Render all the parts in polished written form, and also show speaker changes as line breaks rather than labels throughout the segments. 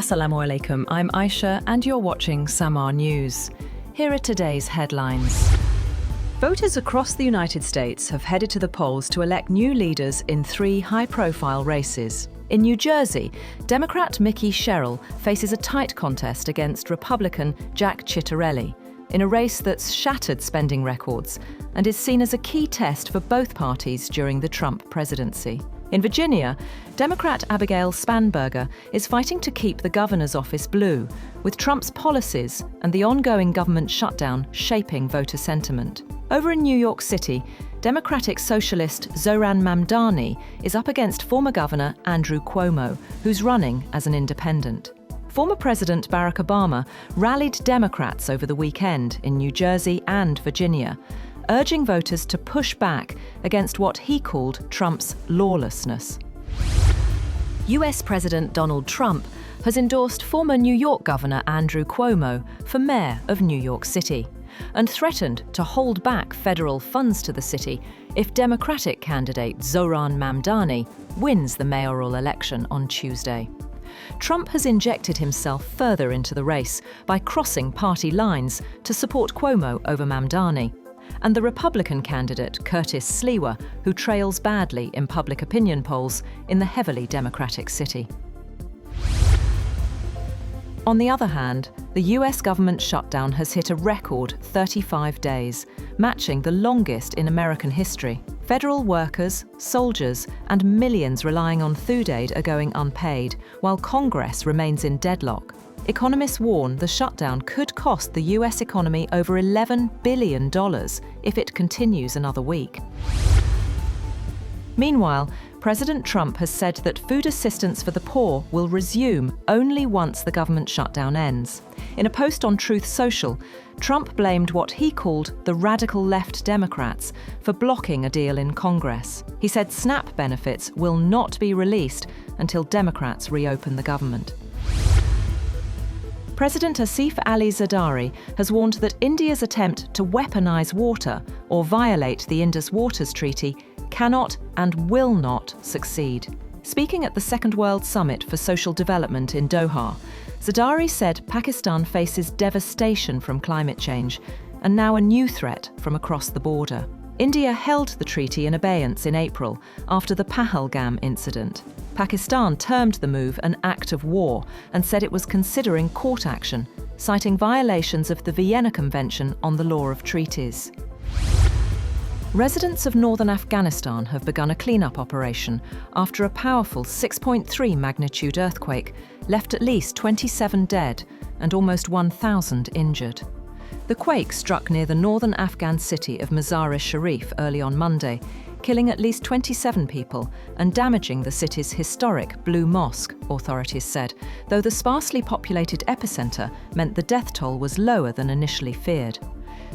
Assalamu alaikum, I'm Aisha and you're watching Samaa News. Here are today's headlines. Voters across the United States have headed to the polls to elect new leaders in 3 high-profile races. In New Jersey, Democrat Mickey Sherrill faces a tight contest against Republican Jack Ciattarelli in a race that's shattered spending records and is seen as a key test for both parties during the Trump presidency. In Virginia, Democrat Abigail Spanberger is fighting to keep the governor's office blue, with Trump's policies and the ongoing government shutdown shaping voter sentiment. Over in New York City, Democratic socialist Zohran Mamdani is up against former Governor Andrew Cuomo, who's running as an independent. Former President Barack Obama rallied Democrats over the weekend in New Jersey and Virginia, urging voters to push back against what he called Trump's lawlessness. US President Donald Trump has endorsed former New York Governor Andrew Cuomo for mayor of New York City and threatened to hold back federal funds to the city if Democratic candidate Zohran Mamdani wins the mayoral election on Tuesday. Trump has injected himself further into the race by crossing party lines to support Cuomo over Mamdani, and the Republican candidate Curtis Sliwa, who trails badly in public opinion polls in the heavily Democratic city. On the other hand, the US government shutdown has hit a record 35 days, matching the longest in American history. Federal workers, soldiers, and millions relying on food aid are going unpaid, while Congress remains in deadlock. Economists warn the shutdown could cost the US economy over $11 billion if it continues another week. Meanwhile, President Trump has said that food assistance for the poor will resume only once the government shutdown ends. In a post on Truth Social, Trump blamed what he called the radical left Democrats for blocking a deal in Congress. He said SNAP benefits will not be released until Democrats reopen the government. President Asif Ali Zardari has warned that India's attempt to weaponize water or violate the Indus Waters Treaty cannot and will not succeed. Speaking at the Second World Summit for Social Development in Doha, Zardari said Pakistan faces devastation from climate change and now a new threat from across the border. India held the treaty in abeyance in April after the Pahalgam incident. Pakistan termed the move an act of war and said it was considering court action, citing violations of the Vienna Convention on the Law of Treaties. Residents of northern Afghanistan have begun a cleanup operation after a powerful 6.3 magnitude earthquake left at least 27 dead and almost 1,000 injured. The quake struck near the northern Afghan city of Mazar-e-Sharif early on Monday, killing at least 27 people and damaging the city's historic Blue Mosque, authorities said, though the sparsely populated epicenter meant the death toll was lower than initially feared.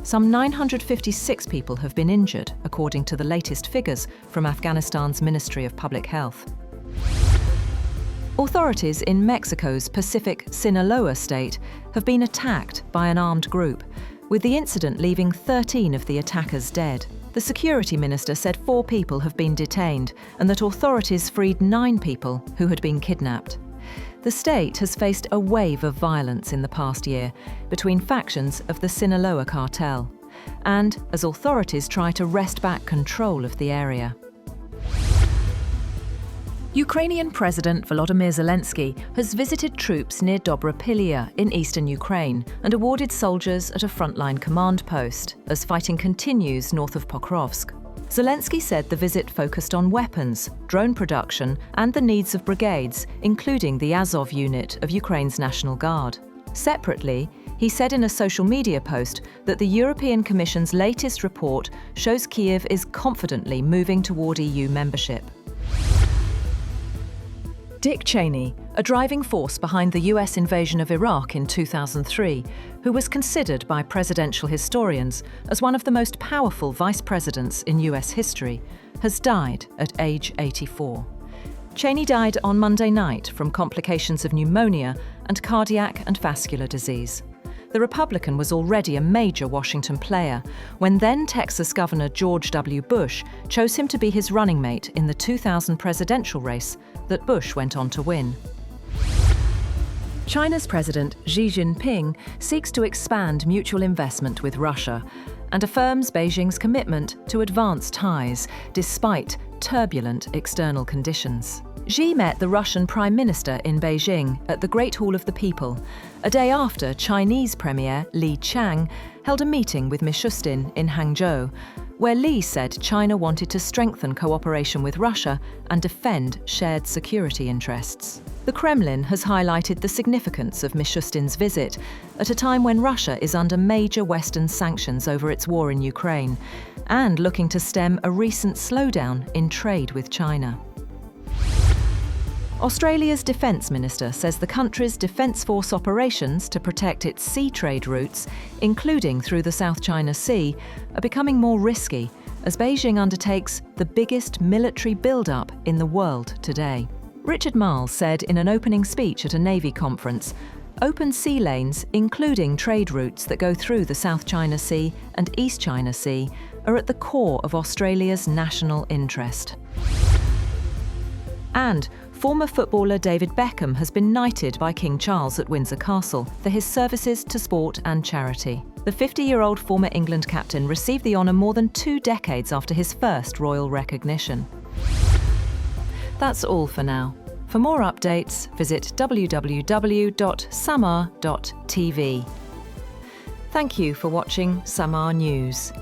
Some 956 people have been injured, according to the latest figures from Afghanistan's Ministry of Public Health. Authorities in Mexico's Pacific Sinaloa state have been attacked by an armed group, with the incident leaving 13 of the attackers dead. The security minister said 4 people have been detained and that authorities freed 9 people who had been kidnapped. The state has faced a wave of violence in the past year between factions of the Sinaloa cartel, and as authorities try to wrest back control of the area. Ukrainian President Volodymyr Zelensky has visited troops near Dobropilya in eastern Ukraine and awarded soldiers at a frontline command post as fighting continues north of Pokrovsk. Zelensky said the visit focused on weapons, drone production, and the needs of brigades, including the Azov unit of Ukraine's National Guard. Separately, he said in a social media post that the European Commission's latest report shows Kyiv is confidently moving toward EU membership. Dick Cheney, a driving force behind the US invasion of Iraq in 2003, who was considered by presidential historians as one of the most powerful vice presidents in US history, has died at age 84. Cheney died on Monday night from complications of pneumonia and cardiac and vascular disease. The Republican was already a major Washington player when then Texas Governor George W. Bush chose him to be his running mate in the 2000 presidential race that Bush went on to win. China's President Xi Jinping seeks to expand mutual investment with Russia and affirms Beijing's commitment to advance ties despite turbulent external conditions. Xi met the Russian Prime Minister in Beijing at the Great Hall of the People, a day after Chinese Premier Li Qiang held a meeting with Mishustin in Hangzhou, where Li said China wanted to strengthen cooperation with Russia and defend shared security interests. The Kremlin has highlighted the significance of Mishustin's visit at a time when Russia is under major Western sanctions over its war in Ukraine and looking to stem a recent slowdown in trade with China. Australia's Defence Minister says the country's Defence Force operations to protect its sea trade routes, including through the South China Sea, are becoming more risky as Beijing undertakes the biggest military build-up in the world today. Richard Marles said in an opening speech at a Navy conference, open sea lanes, including trade routes that go through the South China Sea and East China Sea, are at the core of Australia's national interest. And former footballer David Beckham has been knighted by King Charles at Windsor Castle for his services to sport and charity. The 50-year-old former England captain received the honour more than 2 decades after his first royal recognition. That's all for now. For more updates, visit www.samaa.tv. Thank you for watching Samaa News.